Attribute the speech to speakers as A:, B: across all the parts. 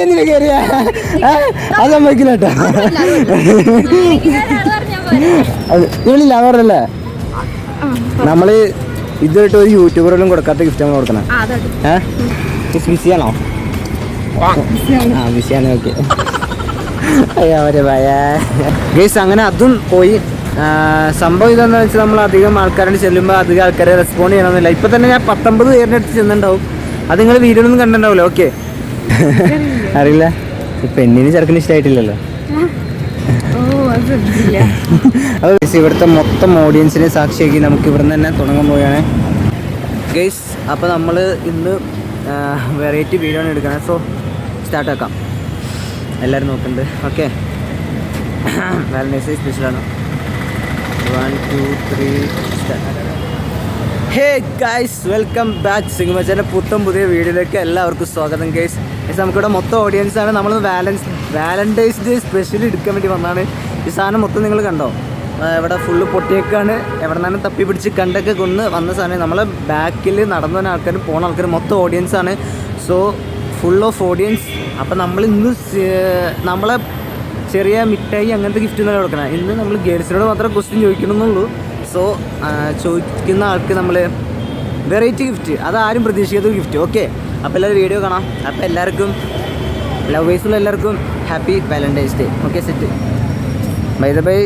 A: എന്തിനാ കയറിയ അത് സമ്മതിക്കില്ല കേട്ടോ. ഇവളില്ല പറഞ്ഞല്ലേ നമ്മള് ഇതുമായിട്ട് ഒരു യൂട്യൂബറിലും കൊടുക്കാത്ത ഗിഫ്റ്റ് നമ്മൾ കൊടുക്കണം. ബിസിയാണോ? ആ ബിസിയാണ്. ഓക്കെ ഗൈസ് അങ്ങനെ അതും പോയി. സംഭവം ഇതെന്ന് വെച്ചാൽ നമ്മൾ അധികം ആൾക്കാരോട് ചെല്ലുമ്പോൾ അധികം ആൾക്കാരെ റെസ്പോണ്ട് ചെയ്യണമെന്നില്ല. ഇപ്പം തന്നെ ഞാൻ 19 പേരിൻ്റെ അടുത്ത് ചെന്നിട്ടുണ്ടാവും. അത് നിങ്ങൾ വീഡിയോയിലൊന്നും കണ്ടിട്ടുണ്ടാവില്ല. ഓക്കെ അറിയില്ല. പെണ്ണിന് ചെറുക്കിന് ഇഷ്ടമായിട്ടില്ലല്ലോ. അത് ഇവിടുത്തെ മൊത്തം ഓഡിയൻസിനെ സാക്ഷിയാക്കി നമുക്ക് ഇവിടെ നിന്ന് തന്നെ തുടങ്ങാൻ പോവുകയാണ് ഗൈസ്. അപ്പോൾ നമ്മൾ ഇന്ന് വെറൈറ്റി വീഡിയോ ആണ് എടുക്കുന്നത്. സോ സ്റ്റാർട്ടാക്കാം. എല്ലാവരും നോക്കുന്നുണ്ട്. ഓക്കെ വാലന്റൈൻസ് ഡേ സ്പെഷ്യലാണ്. 1 2 3 start. Hey guys, welcome back. സിംഗമച്ചാൻ്റെ പുതിയ വീഡിയോയിലേക്ക് എല്ലാവർക്കും സ്വാഗതം ഗൈസ്. നമുക്കിവിടെ മൊത്തം ഓഡിയൻസാണ്. നമ്മൾ വാലന്റൈൻസ് ഡേ സ്പെഷ്യൽ എടുക്കാൻ വേണ്ടി വന്നതാണ്. ഈ സാധനം മൊത്തം നിങ്ങൾ കണ്ടോ? ഇവിടെ ഫുള്ള് പൊട്ടിയേക്കാണ്. എവിടെ നിന്നാണ് തപ്പി പിടിച്ച് കണ്ടൊക്കെ കൊന്ന് വന്ന സാധനം. നമ്മളെ ബാക്കിൽ നടന്നു വന്ന ആൾക്കാരും പോണ ആൾക്കാരും മൊത്തം ഓഡിയൻസാണ്. So full of audience. അപ്പം നമ്മൾ ഇന്ന് നമ്മളെ ചെറിയ മിഠായി അങ്ങനത്തെ ഗിഫ്റ്റ് ഒന്നും കൊടുക്കണം. ഇന്ന് നമ്മൾ ഗേൾസിനോട് മാത്രം ക്വസ്റ്റ്യൻ ചോദിക്കണമെന്നുള്ളൂ. സോ ചോദിക്കുന്ന ആൾക്ക് നമ്മൾ വെറൈറ്റി ഗിഫ്റ്റ്, അതാരും പ്രതീക്ഷിക്കാത്ത ഗിഫ്റ്റ്. ഓക്കെ, അപ്പോൾ എല്ലാവരും വീഡിയോ കാണാം. അപ്പോൾ എല്ലാവർക്കും ലവേഴ്സുള്ള എല്ലാവർക്കും happy Valentine's day. Okay set. By the by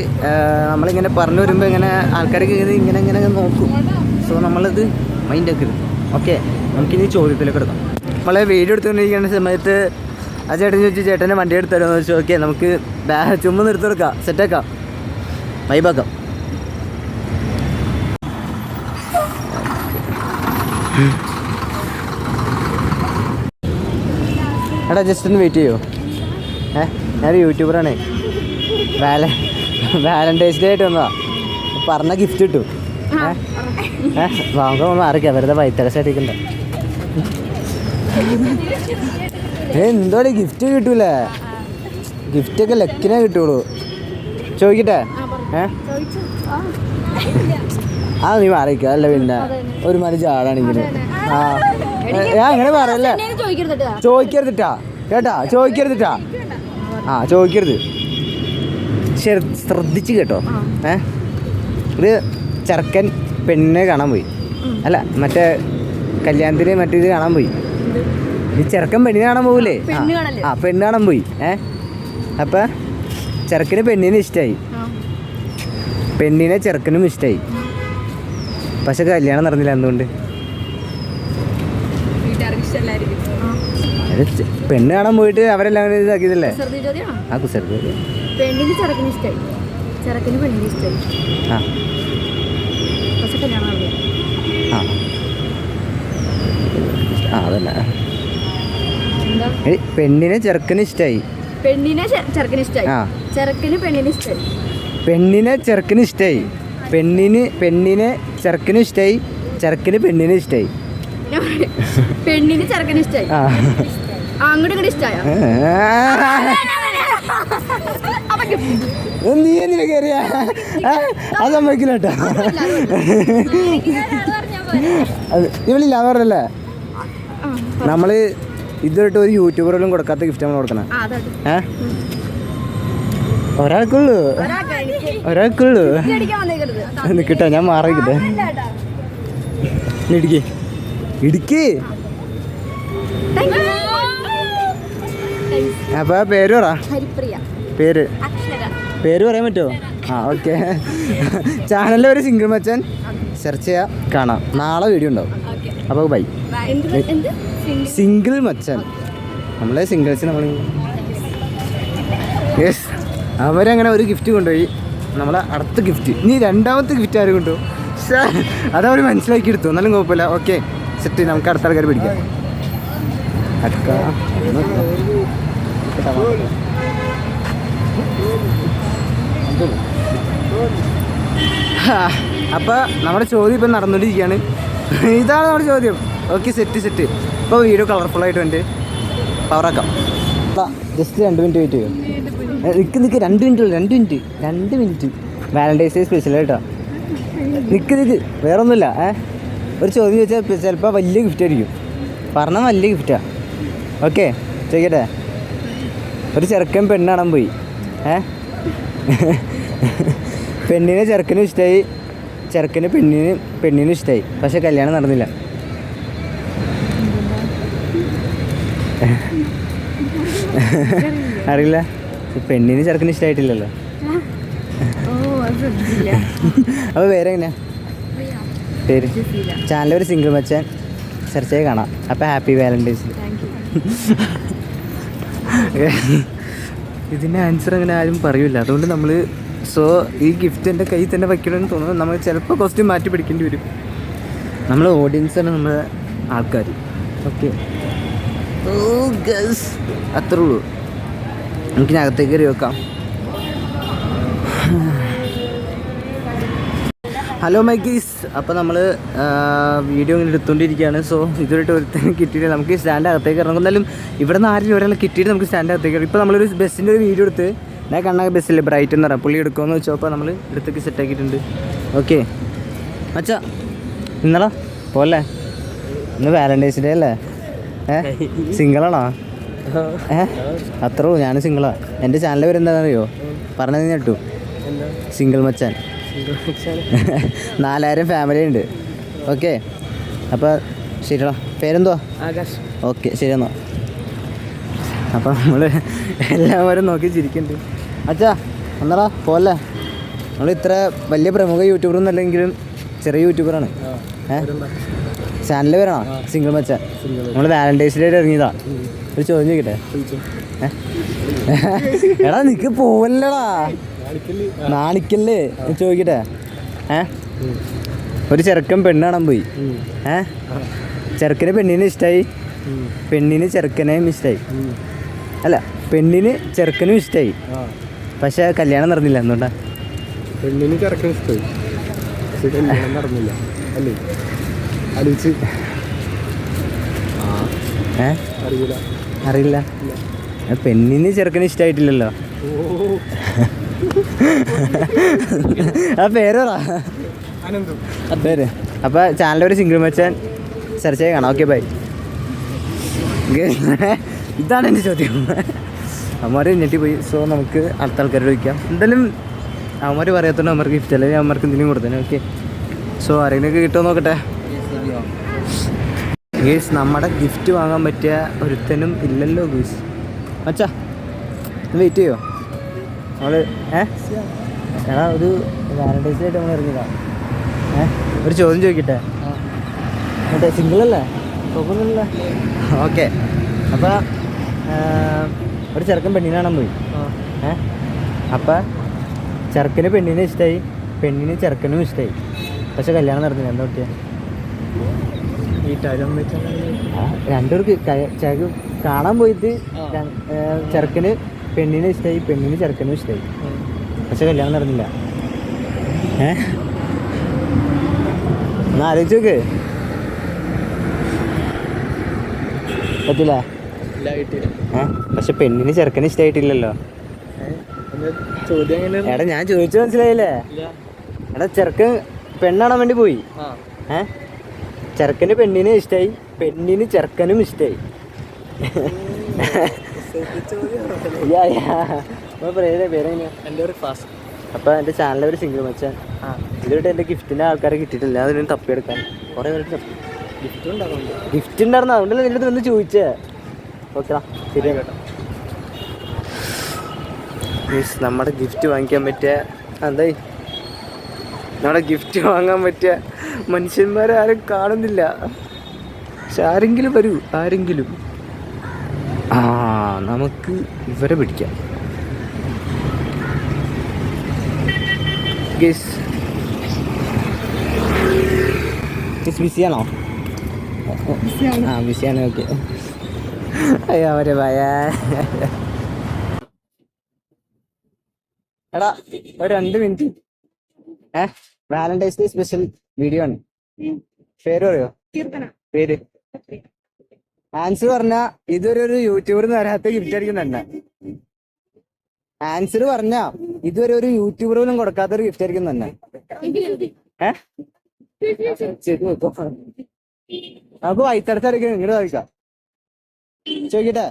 A: നമ്മളിങ്ങനെ പറഞ്ഞു വരുമ്പോൾ ഇങ്ങനെ ആൾക്കാർക്ക് ഇങ്ങനെ ഇങ്ങനെ നോക്കും. സോ നമ്മളത് മൈൻഡ് ആക്കരുത്. ഓക്കെ, നമുക്കിനി ചോദ്യത്തിലേക്ക് എടുക്കാം. നമ്മളെ വീഡിയോ എടുത്തുകൊണ്ടിരിക്കുന്ന സമയത്ത് ആ ചേട്ടൻ ചോദിച്ചു ചേട്ടൻ്റെ വണ്ടി എടുത്ത് തരുമെന്ന് വെച്ചു. ഓക്കെ, നമുക്ക് ചുമ്മാ നിർത്തി കൊടുക്കാം, സെറ്റാക്കാം, വൈബാക്കാം. എടാ ജസ്റ്റ് ഒന്ന് വെയിറ്റ് ചെയ്യോ? ഞാനൊരു യൂട്യൂബറാണേ. വാലന്റൈൻസ് ഡേ ആയിട്ട് വന്നതാ. പറഞ്ഞ ഗിഫ്റ്റ് കിട്ടും. വാങ്ങുമ്പോൾ മാറിക്കാം, വെറുതെ വൈത്തലസായിട്ടിരിക്കണ്ട. എന്തോടെ ഗിഫ്റ്റ് കിട്ടൂലേ? ഗിഫ്റ്റൊക്കെ ലക്കിനെ കിട്ടുള്ളൂ. ചോദിക്കട്ടെ? ആ നീ മാറിക്കുക. അല്ല പിന്നെ ഒരു മതി ചാടാണെങ്കിൽ ഞാൻ അങ്ങനെ പറയല്ലേ. ചോദിക്കരുതിട്ടാ കേട്ടാ, ചോദിക്കരുതിട്ടാ. ചോദിക്കരുത്. ശ്രദ്ധിച്ച് കേട്ടോ. ഇത് ചെറുക്കൻ പെണ്ണിനെ കാണാൻ പോയി. അല്ല, മറ്റേ കല്യാണത്തിന് മറ്റേത് കാണാൻ പോയി. ഈ ചെറുക്കൻ പെണ്ണിനെ കാണാൻ പോകില്ലേ? പെണ്ണ് കാണാൻ പോയി. അപ്പം ചെറുക്കന് പെണ്ണിനെ ഇഷ്ടമായി, പെണ്ണിനെ ചെറുക്കനും ഇഷ്ടമായി. പക്ഷെ കല്യാണം നടന്നില്ല. എന്തുകൊണ്ട്? പെണ്ണ് കാണാൻ പോയിട്ട് അവരെല്ലാം ഇതാക്കിയതല്ലേ? ആ കുസൃതി.
B: പെണ്ണിന് ചെറുക്കന് ഇഷ്ടമായി, ചെറുക്കന് പെണ്ണിന് ഇഷ്ടമായി.
A: അതന്നെ. പെണ്ണിനെ ചെറുക്കന് ഇഷ്ടമായി,
B: പെണ്ണിനെ ചെറുക്കന് ഇഷ്ടമായി, ചെറുക്കന് പെണ്ണിന് ഇഷ്ടമായി.
A: പെണ്ണിനെ ചെറുക്കന് ഇഷ്ടമായി, പെണ്ണിനെ ചെറുക്കന് ഇഷ്ടമായി, ചെറുക്കന് പെണ്ണിനെ ഇഷ്ടമായി,
B: പെണ്ണിന് ചെറുക്കന് ഇഷ്ടമായി. അങ്ങോട്ട് ഇങ്ങോട്ട് ഇഷ്ടമായ.
A: നീ എന്തിനാ കയറിയ? അത് സമ്മതിക്കില്ല കേട്ടോ. ഇവളില്ല പറഞ്ഞല്ലേ നമ്മള് ഇതുമായിട്ട് ഒരു യൂട്യൂബറിലും കൊടുക്കാത്ത ഗിഫ്റ്റ് നമ്മൾ കൊടുക്കണം. ഒരാൾക്കുള്ളൂ. നിൽക്കട്ടെ, ഞാൻ മാറിക്കിട്ടെ. ഇടുക്കി. അപ്പൊ പേര് പറ. പേര് പറയാൻ പറ്റുമോ? ഓക്കെ. ചാനലിൽ ഒരു സിംഗിൾ മച്ചൻ സെർച്ച് ചെയ്യാം, കാണാം. നാളെ വീഡിയോ ഉണ്ടാവും. അപ്പോൾ ബൈ. സിംഗിൾ മച്ചൻ, നമ്മളെ സിംഗിൾസ് നമ്മൾ. യെസ്, അവരങ്ങനെ ഒരു ഗിഫ്റ്റ് കൊണ്ടുപോയി. നമ്മളെ അടുത്ത ഗിഫ്റ്റ്, ഇനി രണ്ടാമത്തെ ഗിഫ്റ്റ് ആരും കൊണ്ടുപോകും. അതവർ മനസ്സിലാക്കി എടുത്തു. എന്നാലും കുഴപ്പമില്ല. Okay set. നമുക്ക് അടുത്ത ആൾക്കാർ പിടിക്കാം. അപ്പോൾ നമ്മുടെ ചോദ്യം ഇപ്പം നടന്നുകൊണ്ടിരിക്കുകയാണ്. ഇതാണ് നമ്മുടെ ചോദ്യം. Okay set. ഇപ്പോൾ വീഡിയോ കളർഫുള്ളായിട്ട് ഉണ്ട്. പവറാക്കാം. ജസ്റ്റ് 2 മിനിറ്റ് വെയിറ്റ് ചെയ്യും. നിൽക്ക് 2 മിനിറ്റ്. വാലന്റൈൻസ് ഡേ സ്പെഷ്യൽ കേട്ടോ. നിൽക്ക് വേറെ ഒന്നുമില്ല. ഒരു ചോദ്യം ചോദിച്ചാൽ ചിലപ്പോൾ വലിയ ഗിഫ്റ്റ് ആയിരിക്കും. പറഞ്ഞാൽ വലിയ ഗിഫ്റ്റാണ്. ഓക്കെ ചോദിക്കട്ടെ? ഒരു ചെറുക്കൻ പെണ്ണാണാൻ പോയി. പെണ്ണിനെ ചെറുക്കനും ഇഷ്ടമായി, ചെറുക്കന് പെണ്ണിനും ഇഷ്ടമായി, പക്ഷെ കല്യാണം നടന്നില്ല. അറിയില്ല. പെണ്ണിന് ചെറുക്കന് ഇഷ്ടമായിട്ടില്ലല്ലോ. അപ്പോൾ പേരെങ്ങനെയാ? പേര് ചാനൽ ഒരു സിംഗിൾ മച്ചാൻ സെർച്ച് ചെയ്ത് കാണാം. അപ്പോൾ ഹാപ്പി വാലന്റൈൻസ്. ഇതിൻ്റെ ആൻസർ അങ്ങനെ ആരും പറയൂല, അതുകൊണ്ട് നമ്മൾ ഈ ഗിഫ്റ്റ് എൻ്റെ കയ്യിൽ തന്നെ വയ്ക്കണമെന്ന് തോന്നുന്നു. നമ്മൾ ചിലപ്പോൾ കോസ്റ്റ്യൂം മാറ്റി പിടിക്കേണ്ടി വരും. നമ്മൾ ഓഡിയൻസാണ് നമ്മുടെ ആൾക്കാർ. ഓക്കെ, അത്രേ ഉള്ളൂ. നമുക്കിനി അകത്തേക്ക് കയറി വെക്കാം. ഹലോ മൈ ഗീസ്, അപ്പോൾ നമ്മൾ വീഡിയോ ഇങ്ങനെ എടുത്തുകൊണ്ടിരിക്കുകയാണ്. സോ ഇതുവരെയായിട്ട് ഒരുത്തന്നെ കിട്ടിയില്ല. നമുക്ക് സ്റ്റാൻഡ് അകത്തേക്ക് ഇറങ്ങും. എന്നാലും ഇവിടെ നിന്ന് ആരും ഒരാൾ കിട്ടിയിട്ട് നമുക്ക് സ്റ്റാൻഡ് അകത്തേക്ക് ഇറങ്ങും. ഇപ്പോൾ നമ്മളൊരു ബസ്സിൻ്റെ ഒരു വീഡിയോ എടുത്ത് ഞാൻ കണ്ണാ ബസ്സിൽ ബ്രൈറ്റ് എന്ന് പറയാം, പുള്ളി എടുക്കുമെന്ന് വെച്ചോ. അപ്പോൾ നമ്മൾ എടുത്തേക്ക് സെറ്റാക്കിയിട്ടുണ്ട്. ഓക്കെ അച്ഛാ, ഇന്നലെ പോലെ ഇന്ന് വാലന്റൈൻസ് ഡേ അല്ലേ? സിംഗിളാണോ? അത്രേ ഉള്ളൂ. ഞാൻ സിംഗിളാണ്. എൻ്റെ ചാനൽ പേര് എന്താണെന്നറിയോ? പറഞ്ഞത് കേട്ടു, സിംഗിൾ മച്ചാൻ. 4000 ഫാമിലി ഉണ്ട്. ഓക്കെ, അപ്പോൾ ശരിടാ. പേരെന്തുവാ? ആകാശ്. ഓക്കെ, ശരി എന്നാ. അപ്പോൾ നമ്മൾ എല്ലാവരും നോക്കി ചിരിക്കുന്നുണ്ട്. അച്ഛാ എന്നാടാ പോലെ. നമ്മൾ ഇത്ര വലിയ പ്രമുഖ യൂട്യൂബറൊന്നും അല്ലെങ്കിലും ചെറിയ യൂട്യൂബറാണ്. ചാനലിൽ പേരാണോ? സിംഗിൾ മച്ചാൻ. നമ്മൾ വാലന്റൈൻസ് ഡേ ഇറങ്ങിയതാ. ഒരു ചോദ്യം ചോദിക്കട്ടെ? എടാ നിനക്ക് പോവല്ലടാ, നാണിക്കല്ലേ. ചോദിക്കട്ടെ? ഒരു ചെറുക്കൻ പെണ്ണ് കാണാൻ പോയി. ചെറുക്കന് പെണ്ണിനെ ഇഷ്ടമായി, പെണ്ണിന് ചെറുക്കനെയും ഇഷ്ടമായി. അല്ല, പെണ്ണിന് ചെറുക്കനും ഇഷ്ടമായി, പക്ഷെ കല്യാണം നടന്നില്ല. എന്തുകൊണ്ടാ?
C: പെണ്ണിന് ചെറുക്കനും ഇഷ്ടമായി, പക്ഷെ കല്യാണം നടന്നില്ല. അല്ലേ? ആലോചിച്ച്
A: അറിയില്ല. പെണ്ണിന് ചെറുക്കന് ഇഷ്ടമായിട്ടില്ലല്ലോ. ആ പേരാ പേര്. അപ്പോൾ ചാനലൊരു സിംഗിൾ മച്ചാൻ സെർച്ച് ചെയ്ത് കാണാം. Okay bye. ഇതാണ് എൻ്റെ ചോദ്യം. അവന്മാർ ഞെട്ടിപ്പോയി. സോ നമുക്ക് അടുത്ത ആൾക്കാരോട് ചോദിക്കാം. എന്തായാലും അവന്മാർ പറയാത്തതുകൊണ്ട് അവന്മാർക്ക് ഗിഫ്റ്റ് അല്ലെങ്കിൽ അവന്മാർക്ക് എന്തെങ്കിലും കൊടുത്തേനെ. ഓക്കെ, സോ ആരെങ്കിലുമൊക്കെ കിട്ടുമോ നോക്കട്ടെ. ഗേസ്, നമ്മുടെ ഗിഫ്റ്റ് വാങ്ങാൻ പറ്റിയ ഒരുത്തനും ഇല്ലല്ലോ ഗേസ്. അച്ഛാ വെയിറ്റ് ചെയ്യോ? നമ്മൾ എടാ ഒരു വാലന്റൈൻസ് ആയിട്ട് നമ്മൾ ഇറങ്ങിയതാ. ഒരു ചോദ്യം ചോദിക്കട്ടെ? മറ്റേ സിംഗിളല്ലേ? നോക്കുന്നില്ല. ഓക്കെ, അപ്പോൾ ഒരു ചെറുക്കൻ പെണ്ണിനെ കാണാൻ പോയി. അപ്പം ചെറുക്കന് പെണ്ണിനെ ഇഷ്ടമായി, പെണ്ണിന് ചെറുക്കനും ഇഷ്ടമായി, പക്ഷെ കല്യാണം നടന്നില്ല. എന്താ പറ്റിയ? രണ്ടുപേർക്ക് കാണാൻ പോയിട്ട് ചെറുക്കന് പെണ്ണിനെ ഇഷ്ടമായി, പെണ്ണിന് ചെറുക്കനും ഇഷ്ടമായി, പക്ഷെ കല്യാണം നടന്നില്ല. ഒന്ന് ആലോചിച്ച് നോക്ക്. പറ്റില്ല. പക്ഷെ പെണ്ണിന് ചെറുക്കന് ഇഷ്ടമായിട്ടില്ലല്ലോ. എടാ ഞാൻ ചോദിച്ചു മനസ്സിലായില്ലേ? എടാ ചെറുക്കൻ പെണ്ണാണാൻ വേണ്ടി പോയി. ചെറുക്കന് പെണ്ണിനെ ഇഷ്ടമായി, പെണ്ണിന് ചെറുക്കനും ഇഷ്ടമായി. പേരെങ്ങനെയാ? അപ്പോൾ എൻ്റെ ചാനലിൽ ഒരു സിംഗിൾ മച്ചാൻ. ഇതുമായിട്ട് എൻ്റെ ഗിഫ്റ്റിൻ്റെ ആൾക്കാരെ കിട്ടിയിട്ടില്ല. അതിന് തപ്പിയെടുക്കാൻ കുറേ പേർക്ക് ഗിഫ്റ്റ് ഉണ്ടായിരുന്നു. അതുകൊണ്ടല്ലേ നിൻ്റെ വന്ന് ചോദിച്ചേ. ഓക്കെടാ, ശരി കേട്ടോ. മീൻസ് നമ്മുടെ ഗിഫ്റ്റ് വാങ്ങിക്കാൻ പറ്റിയ എന്തായി നമ്മുടെ ഗിഫ്റ്റ് വാങ്ങാൻ പറ്റിയ മനുഷ്യന്മാരെ ആരും കാണുന്നില്ല. പക്ഷെ ആരെങ്കിലും വരൂ, ആരെങ്കിലും. നമുക്ക് ഇവരെ പിടിക്കാം. ബിസിയാണോ? ബിസിയാണ്. ഓക്കെ, അയ്യോ അവരെ ഭയ. എടാ ഒരു 2 minute. Valentine's day special video ആണ്. പേര് പറയോ? പേര് ആൻസർ പറഞ്ഞ ഇതുവരെ ഒരു യൂട്യൂബറിന് വരാത്ത ഗിഫ്റ്റ് ആയിരിക്കും തന്നെ. ആൻസർ പറഞ്ഞ ഇതുവരെ ഒരു യൂട്യൂബർ പോലും കൊടുക്കാത്തൊരു ഗിഫ്റ്റ് ആയിരിക്കും തന്നെ. നമുക്ക് വൈത്തടത്തായിരിക്കും. ഇങ്ങോട്ട് വായിക്കാം. ചോദിക്കട്ടെ,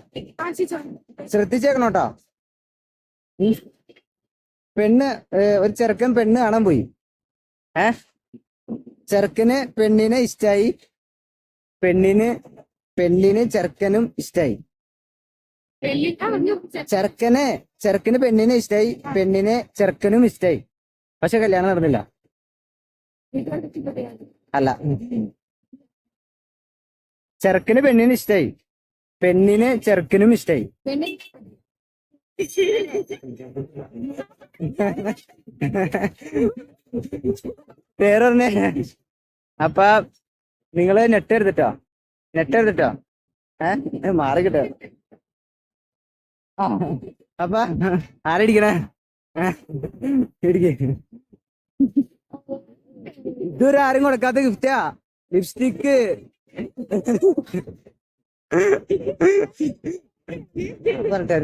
A: ശ്രദ്ധിച്ചേക്കണോട്ടോ. പെണ്ണ് ഒരു ചെറുക്കൻ പെണ്ണ് കാണാൻ പോയി. ചെറുക്കന് പെണ്ണിനെ ഇഷ്ടായി, പെണ്ണിന് ചെറുക്കനും ഇഷ്ടായി. ചെറുക്കന് പെണ്ണിനെ ഇഷ്ടായി, പെണ്ണിനെ ചെറുക്കനും ഇഷ്ടായി. പക്ഷെ കല്യാണം നടന്നില്ല. അല്ല, ചെറുക്കന് പെണ്ണിന് ഇഷ്ടായി, പെണ്ണിന് ചെറുക്കനും ഇഷ്ടായി. പേര് പറഞ്ഞേ. അപ്പൊ നിങ്ങള് നെറ്റ് എടുത്തിട്ടോ മാറിക്കിട്ടോ. അപ്പൊ ആരടിക്കണേ? ഇതുവരെ ആരും കൊടുക്കാത്ത ഗിഫ്റ്റാ, ലിപ്സ്റ്റിക്ക്.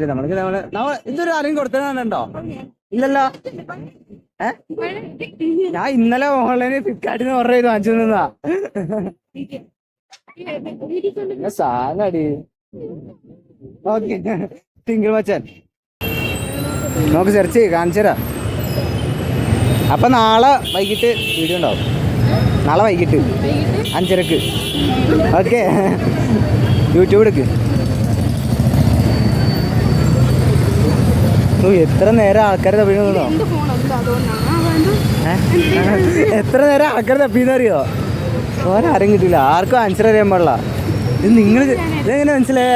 A: നമ്മൾക്ക് ഇതൊരു ആരെയും കൊടുത്തതുണ്ടോ? ഇല്ലല്ലോ. ഞാൻ ഇന്നലെ ഓൺലൈനിൽ ഫ്ലിപ്കാർട്ടിന്ന് ഓർഡർ ചെയ്ത് വാങ്ങിച്ചു നിന്നതാ. സാധനടി. ഓക്കെ, തിങ്കൾ മച്ചാൻ നമുക്ക് സെർച്ച് ചെയ്ത് കാണിച്ചു തരാം. അപ്പൊ നാളെ വൈകിട്ട് വീഡിയോ ഉണ്ടാവും. നാളെ വൈകിട്ട് 5:30. ഓക്കെ, യൂട്യൂബ് എടുക്ക്. എത്ര നേരം ആൾക്കാരെ തപ്പിന്നോ? എത്ര നേരം ആൾക്കാരെ തപ്പിന്നറിയോ? ഓരാരും കിട്ടില്ല, ആർക്കും ആൻസർ അറിയാൻ പാടില്ല. ഇത് നിങ്ങൾ ഇതെങ്ങനെ മനസ്സിലായ?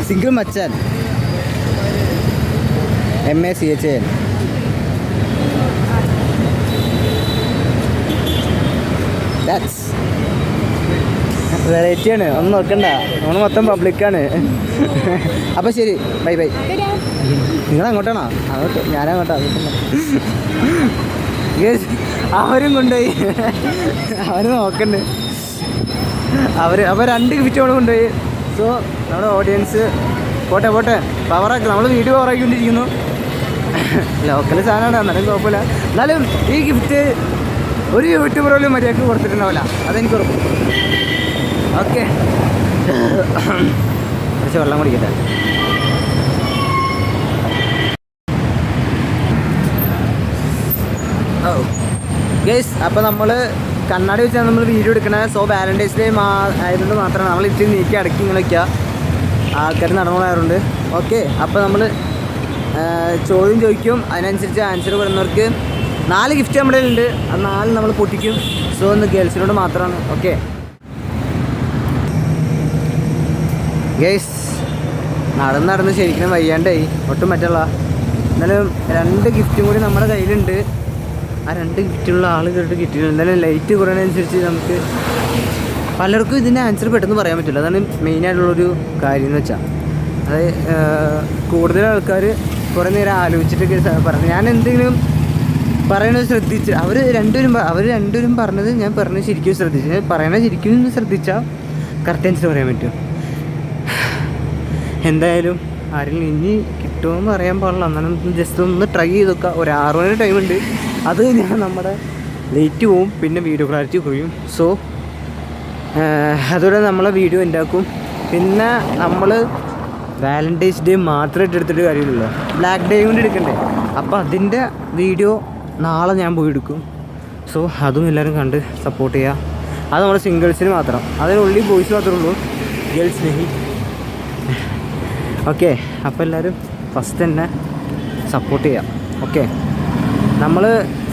A: സിംഗിൾ മച്ചാൻ, MACHAN. വെറൈറ്റിയാണ്, ഒന്നും നോക്കണ്ട, നമ്മൾ മൊത്തം പബ്ലിക്കാണ്. അപ്പൊ ശരി, ബൈ ബൈ. നിങ്ങൾ അങ്ങോട്ടാണോ? അങ്ങോട്ട്, ഞാനങ്ങോട്ടാ. അവരും കൊണ്ടുപോയി, അവര് നോക്കണ്ട്. അപ്പൊ 2 ഗിഫ്റ്റോട് കൊണ്ടുപോയി. സോ നമ്മുടെ ഓഡിയൻസ് പോട്ടെ പവറാക്കി, നമ്മൾ വീഡിയോ പവറാക്കിക്കൊണ്ടിരിക്കുന്നു. ലോക്കൽ സാധനമാണ്, എന്നാലും കുഴപ്പമില്ല. എന്നാലും ഈ ഗിഫ്റ്റ് ഒരു യൂട്യൂബർ പോലും മര്യാദക്ക് കൊടുത്തിട്ടുണ്ടാവില്ല, അതെനിക്ക് ഉറപ്പ്. ഓക്കെ, കുറച്ച് വെള്ളം കുടിക്കട്ടെ. ഗൈസ്, അപ്പോൾ നമ്മൾ കണ്ണാടി വെച്ചാണ് നമ്മൾ വീഡിയോ എടുക്കണത്. സോ വാലന്റൈൻസ് ഡേ ആയതുകൊണ്ട് മാത്രമാണ് നമ്മൾ ഇച്ചിരി നീക്കി അടക്കി ഇങ്ങനെ വയ്ക്കുക, ആൾക്കാർ നടന്നുകൊണ്ടായതുകൊണ്ട്. ഓക്കെ, അപ്പോൾ നമ്മൾ ചോദ്യം ചോദിക്കും, അതിനനുസരിച്ച് ആൻസർ പറയുന്നവർക്ക് 4 ഗിഫ്റ്റ് നമ്മുടെ ഉണ്ട്. അത് 4 നമ്മൾ പൊട്ടിക്കും. സോ ഒന്ന് ഗേൾസിനോട് മാത്രമാണ്. ഓക്കെ ഗൈസ്, നടന്ന് ശരിക്കും വയ്യാണ്ടായി, ഒട്ടും പറ്റുള്ള. എന്നാലും 2 ഗിഫ്റ്റും കൂടി നമ്മുടെ കയ്യിലുണ്ട്. ആ 2 ഗിഫ്റ്റുള്ള ആളുകളുടെ കിട്ടിയിട്ടുണ്ട്. എന്തായാലും ലൈറ്റ് കുറയുന്നതനുസരിച്ച് നമുക്ക് പലർക്കും ഇതിൻ്റെ ആൻസർ പെട്ടെന്ന് പറയാൻ പറ്റില്ല. അതാണ് മെയിനായിട്ടുള്ളൊരു കാര്യം എന്ന് വെച്ചാൽ. അത് കൂടുതൽ ആൾക്കാർ കുറേ നേരം ആലോചിച്ചിട്ടൊക്കെ പറഞ്ഞു. ഞാൻ എന്തെങ്കിലും പറയണത് ശ്രദ്ധിച്ച് അവർ രണ്ടുപേരും പറഞ്ഞത് ഞാൻ പറഞ്ഞത് ശരിക്കും ശ്രദ്ധിച്ചു. പറയണത് ശരിക്കും ശ്രദ്ധിച്ചാൽ കറക്റ്റ് ആൻസർ പറയാൻ പറ്റും. എന്തായാലും ആരെങ്കിലും ഇനി കിട്ടുമെന്ന് അറിയാൻ പാടില്ല. എന്നാലും ജസ്റ്റ് ഒന്ന് ട്രൈ ചെയ്ത് നോക്കുക. ഒരു 6 മണി ടൈമുണ്ട്. അത് ഞാൻ നമ്മുടെ ലേറ്റ് പോവും, പിന്നെ വീഡിയോ ക്ലാരിറ്റി കുറയും. സോ അതോടെ നമ്മളെ വീഡിയോ ഉണ്ടാക്കും. പിന്നെ നമ്മൾ വാലന്റൈൻസ് ഡേ മാത്രമായിട്ട് എടുത്തിട്ട് കാര്യമില്ലല്ലോ, ബ്ലാക്ക് ഡേ കൊണ്ട് എടുക്കണ്ടേ. അപ്പോൾ അതിൻ്റെ വീഡിയോ നാളെ ഞാൻ പോയി എടുക്കും. സോ അതും എല്ലാവരും കണ്ട് സപ്പോർട്ട് ചെയ്യുക. അത് നമ്മുടെ സിംഗിൾസിന് മാത്രം, അതിനുള്ളിൽ ബോയ്സ് മാത്രമേ ഉള്ളൂ, ഗേൾസിന്. ഓക്കെ, അപ്പോൾ എല്ലാവരും ഫസ്റ്റ് തന്നെ സപ്പോർട്ട് ചെയ്യാം. ഓക്കെ, നമ്മൾ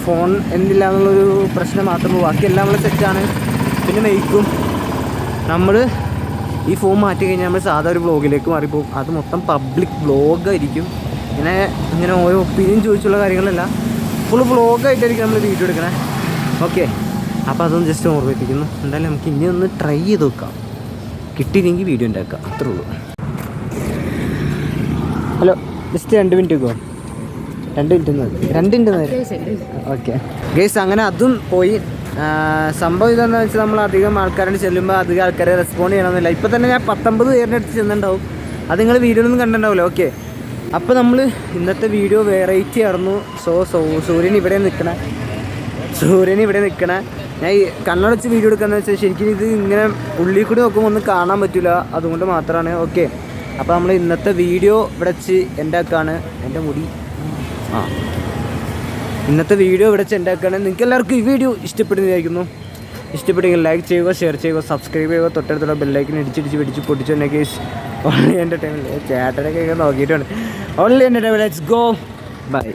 A: ഫോൺ എന്തില്ല എന്നുള്ളൊരു പ്രശ്നം മാത്രമേ, ബാക്കിയെല്ലാം നമ്മൾ സെറ്റാണ്. പിന്നെ മേക്കും നമ്മൾ ഈ ഫോൺ മാറ്റി കഴിഞ്ഞാൽ നമ്മൾ സാധാ ഒരു വ്ളോഗിലേക്ക് മാറിപ്പോകും. അത് മൊത്തം പബ്ലിക് വ്ളോഗായിരിക്കും. ഇങ്ങനെ ഓരോ ഒപ്പീനിയൻ ചോദിച്ചുള്ള കാര്യങ്ങളല്ല, ഫുൾ വ്ളോഗായിട്ടായിരിക്കും നമ്മൾ വീഡിയോ എടുക്കണേ. ഓക്കെ, അപ്പോൾ അതൊന്ന് ജസ്റ്റ് ഓർമ്മിപ്പിക്കുന്നു. എന്തായാലും നമുക്ക് ഇനി ഒന്ന് ട്രൈ ചെയ്ത് നോക്കാം, കിട്ടിയില്ലെങ്കിൽ വീഡിയോ ഉണ്ടാക്കാം, അത്രേ ഉള്ളൂ. ഹലോ, ജസ്റ്റ് 2 മിനിറ്റ് വെക്കുമോ? 2 മിനിറ്റ്. ഓക്കെ ഗൈസ്, അങ്ങനെ അതും പോയി. സംഭവം ഇതെന്ന് വെച്ചാൽ നമ്മൾ അധികം ആൾക്കാരോട് ചെല്ലുമ്പോൾ അധികം ആൾക്കാരെ റെസ്പോണ്ട് ചെയ്യണമെന്നില്ല. ഇപ്പോൾ തന്നെ ഞാൻ 19 പേരുടെ അടുത്ത് ചെന്നിട്ടുണ്ടാവും. അത് നിങ്ങൾ വീഡിയോയിലൊന്നും കണ്ടിട്ടുണ്ടാവില്ല. ഓക്കെ, അപ്പോൾ നമ്മൾ ഇന്നത്തെ വീഡിയോ വെറൈറ്റി ആയിരുന്നു. സൂര്യൻ ഇവിടെ നിൽക്കണ ഞാൻ ഈ കണ്ണടച്ച് വീഡിയോ എടുക്കാന്ന് വെച്ചാൽ ശരിക്കും ഇത് ഇങ്ങനെ ഉള്ളിൽ കൂടി നോക്കുമ്പോൾ ഒന്നും കാണാൻ പറ്റില്ല, അതുകൊണ്ട് മാത്രമാണ്. ഓക്കെ, അപ്പോൾ നമ്മൾ ഇന്നത്തെ വീഡിയോ ഇവിടെ വെച്ച് എൻ്റെ ആക്കാണ്. എൻ്റെ മുടി ഇന്നത്തെ വീഡിയോ ഇവിടെ വെച്ച് എൻ്റെ ആക്കാണ്. നിങ്ങൾക്ക് എല്ലാവർക്കും ഈ വീഡിയോ ഇഷ്ടപ്പെടുന്നതായിരിക്കുന്നു. ഇഷ്ടപ്പെട്ടെങ്കിൽ ലൈക്ക് ചെയ്യുക, ഷെയർ ചെയ്യുക, സബ്സ്ക്രൈബ് ചെയ്യുക, തൊട്ടടുത്തുള്ള ബെല്ലൈക്കിന് ഇടിച്ചിടിച്ച് പൊട്ടിച്ചു തന്നെ കേസ്. ഓൺലി എൻ്റർടൈൻമെൻറ്റ് ചേട്ടനൊക്കെ നോക്കിയിട്ടുണ്ട്. Only entertainment. Let's go, by.